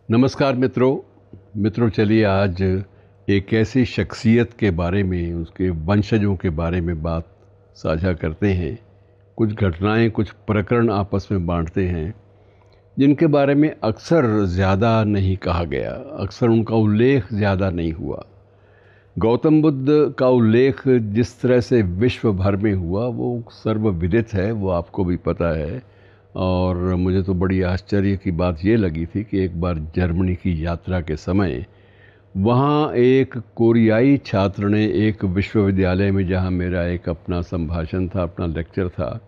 नमस्कार मित्रों चलिए आज एक ऐसी शख्सियत के बारे में, उसके वंशजों के बारे में बात साझा करते हैं। कुछ घटनाएं, कुछ प्रकरण आपस में बांटते हैं जिनके बारे में अक्सर ज़्यादा नहीं कहा गया, अक्सर उनका उल्लेख ज़्यादा नहीं हुआ। गौतम बुद्ध का उल्लेख जिस तरह से विश्व भर में हुआ वो सर्वविदित है, वो आपको भी पता है। और मुझे तो बड़ी आश्चर्य की बात ये लगी थी कि एक बार जर्मनी की यात्रा के समय वहाँ एक कोरियाई छात्र ने एक विश्वविद्यालय में, जहाँ मेरा एक अपना संभाषण था, अपना लेक्चर था,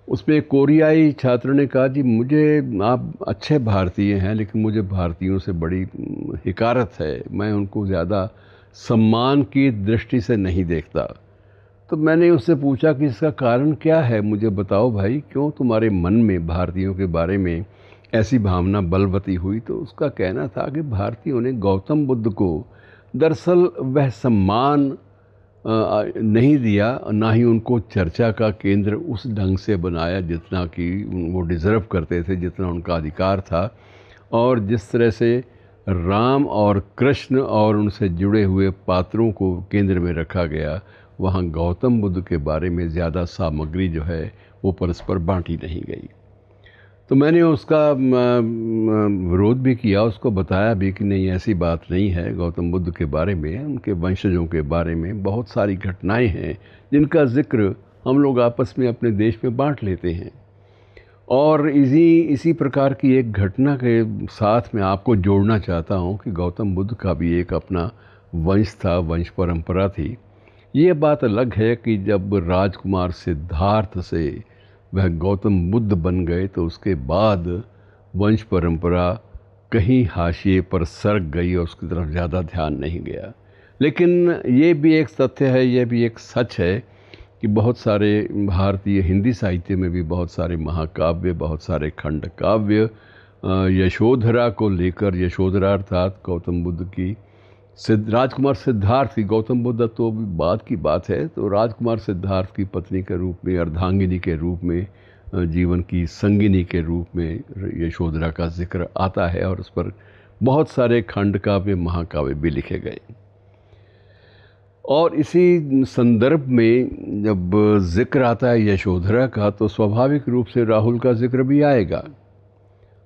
उसमें एक कोरियाई छात्र ने कहा जी मुझे, आप अच्छे भारतीय हैं लेकिन मुझे भारतीयों से बड़ी हिकारत है, मैं उनको ज़्यादा सम्मान की दृष्टि से नहीं देखता। तो मैंने उससे पूछा कि इसका कारण क्या है, मुझे बताओ भाई, क्यों तुम्हारे मन में भारतीयों के बारे में ऐसी भावना बलवती हुई। तो उसका कहना था कि भारतीयों ने गौतम बुद्ध को दरअसल वह सम्मान नहीं दिया, ना ही उनको चर्चा का केंद्र उस ढंग से बनाया जितना कि वो डिज़र्व करते थे, जितना उनका अधिकार था। और जिस तरह से राम और कृष्ण और उनसे जुड़े हुए पात्रों को केंद्र में रखा गया, वहाँ गौतम बुद्ध के बारे में ज़्यादा सामग्री जो है वो परस्पर बांटी नहीं गई। तो मैंने उसका विरोध भी किया, उसको बताया भी कि नहीं, ऐसी बात नहीं है। गौतम बुद्ध के बारे में, उनके वंशजों के बारे में बहुत सारी घटनाएं हैं जिनका जिक्र हम लोग आपस में अपने देश में बांट लेते हैं। और इसी प्रकार की एक घटना के साथ मैं आपको जोड़ना चाहता हूँ कि गौतम बुद्ध का भी एक अपना वंश था, वंश परंपरा थी। ये बात अलग है कि जब राजकुमार सिद्धार्थ से वह गौतम बुद्ध बन गए तो उसके बाद वंश परंपरा कहीं हाशिए पर सरक गई और उसकी तरफ ज़्यादा ध्यान नहीं गया। लेकिन ये भी एक तथ्य है, ये भी एक सच है कि बहुत सारे भारतीय हिंदी साहित्य में भी बहुत सारे महाकाव्य, बहुत सारे खंड काव्य यशोधरा को लेकर, यशोधरा अर्थात गौतम बुद्ध की राजकुमार सिद्धार्थ की, गौतम बुद्ध तो बाद की बात है, तो राजकुमार सिद्धार्थ की पत्नी के रूप में, अर्धांगिनी के रूप में, जीवन की संगिनी के रूप में यशोधरा का जिक्र आता है और उस पर बहुत सारे खंड काव्य, महाकाव्य भी लिखे गए। और इसी संदर्भ में जब जिक्र आता है यशोधरा का, तो स्वाभाविक रूप से राहुल का जिक्र भी आएगा।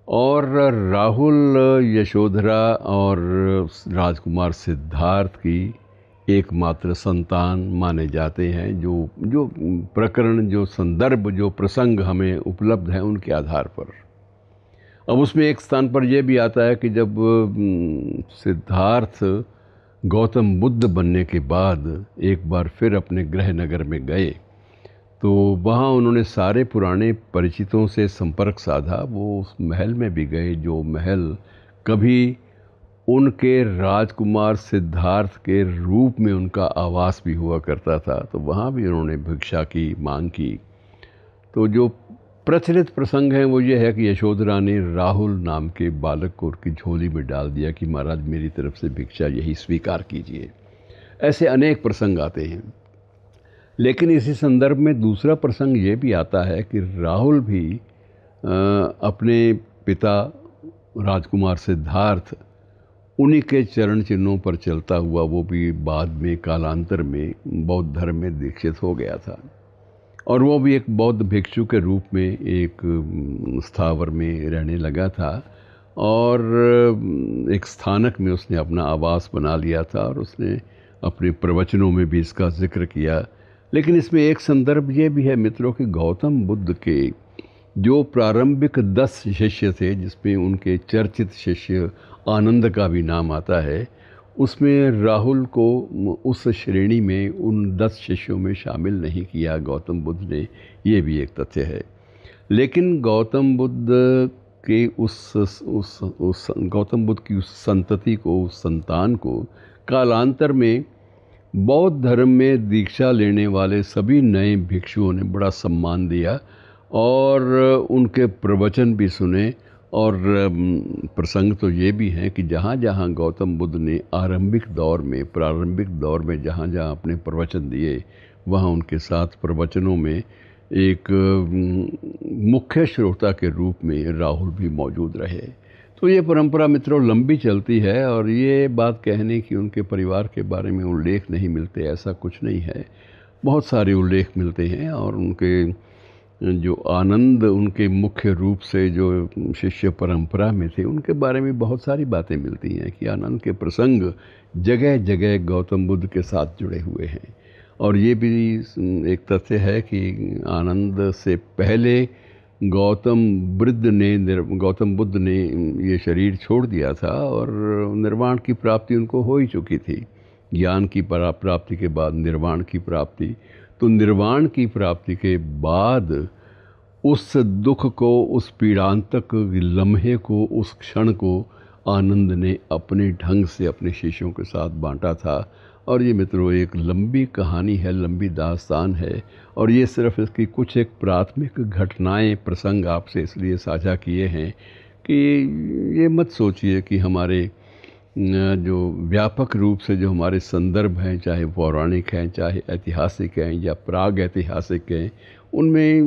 और राहुल यशोधरा और राजकुमार सिद्धार्थ की एकमात्र संतान माने जाते हैं। जो प्रकरण, जो संदर्भ, जो प्रसंग हमें उपलब्ध हैं उनके आधार पर। अब उसमें एक स्थान पर यह भी आता है कि जब सिद्धार्थ गौतम बुद्ध बनने के बाद एक बार फिर अपने गृह नगर में गए तो वहाँ उन्होंने सारे पुराने परिचितों से संपर्क साधा। वो उस महल में भी गए जो महल कभी उनके राजकुमार सिद्धार्थ के रूप में उनका आवास भी हुआ करता था, तो वहाँ भी उन्होंने भिक्षा की मांग की। तो जो प्रचलित प्रसंग है वो ये है कि यशोधरा ने राहुल नाम के बालक को उनकी झोली में डाल दिया कि महाराज मेरी तरफ से भिक्षा यही स्वीकार कीजिए। ऐसे अनेक प्रसंग आते हैं। लेकिन इसी संदर्भ में दूसरा प्रसंग ये भी आता है कि राहुल भी अपने पिता राजकुमार सिद्धार्थ, उन्हीं के चरण चिन्हों पर चलता हुआ वो भी बाद में कालांतर में बौद्ध धर्म में दीक्षित हो गया था। और वो भी एक बौद्ध भिक्षु के रूप में एक स्थावर में रहने लगा था और एक स्थानक में उसने अपना आवास बना लिया था और उसने अपने प्रवचनों में भी इसका जिक्र किया। लेकिन इसमें एक संदर्भ ये भी है मित्रों कि गौतम बुद्ध के जो प्रारंभिक 10 शिष्य थे, जिसमें उनके चर्चित शिष्य आनंद का भी नाम आता है, उसमें राहुल को उस श्रेणी में, उन 10 शिष्यों में शामिल नहीं किया गौतम बुद्ध ने। ये भी एक तथ्य है। लेकिन गौतम बुद्ध के गौतम बुद्ध की उस संतति को, उस संतान को कालांतर में बौद्ध धर्म में दीक्षा लेने वाले सभी नए भिक्षुओं ने बड़ा सम्मान दिया और उनके प्रवचन भी सुने। और प्रसंग तो ये भी हैं कि जहाँ जहाँ गौतम बुद्ध ने प्रारंभिक दौर में जहाँ जहाँ अपने प्रवचन दिए, वहाँ उनके साथ प्रवचनों में एक मुख्य श्रोता के रूप में राहुल भी मौजूद रहे। तो ये परंपरा मित्रों लंबी चलती है, और ये बात कहने की उनके परिवार के बारे में उल्लेख नहीं मिलते, ऐसा कुछ नहीं है। बहुत सारे उल्लेख मिलते हैं, और उनके जो आनंद उनके मुख्य रूप से जो शिष्य परंपरा में थे, उनके बारे में बहुत सारी बातें मिलती हैं कि आनंद के प्रसंग जगह जगह गौतम बुद्ध के साथ जुड़े हुए हैं। और ये भी एक तथ्य है कि आनंद से पहले गौतम बुद्ध ने ये शरीर छोड़ दिया था, और निर्वाण की प्राप्ति उनको हो ही चुकी थी। ज्ञान की प्राप्ति के बाद निर्वाण की प्राप्ति। तो निर्वाण की प्राप्ति के बाद उस दुख को, उस पीड़ांतक लम्हे को, उस क्षण को आनंद ने अपने ढंग से अपने शिष्यों के साथ बांटा था। और ये मित्रों एक लंबी कहानी है, लंबी दास्तान है, और ये सिर्फ इसकी कुछ एक प्राथमिक घटनाएं, प्रसंग आपसे इसलिए साझा किए हैं कि ये मत सोचिए कि हमारे जो व्यापक रूप से जो हमारे संदर्भ हैं, चाहे पौराणिक हैं, चाहे ऐतिहासिक हैं या प्राग ऐतिहासिक हैं, उनमें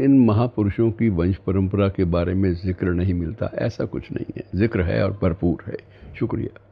इन महापुरुषों की वंश परंपरा के बारे में जिक्र नहीं मिलता। ऐसा कुछ नहीं है, जिक्र है और भरपूर है। शुक्रिया।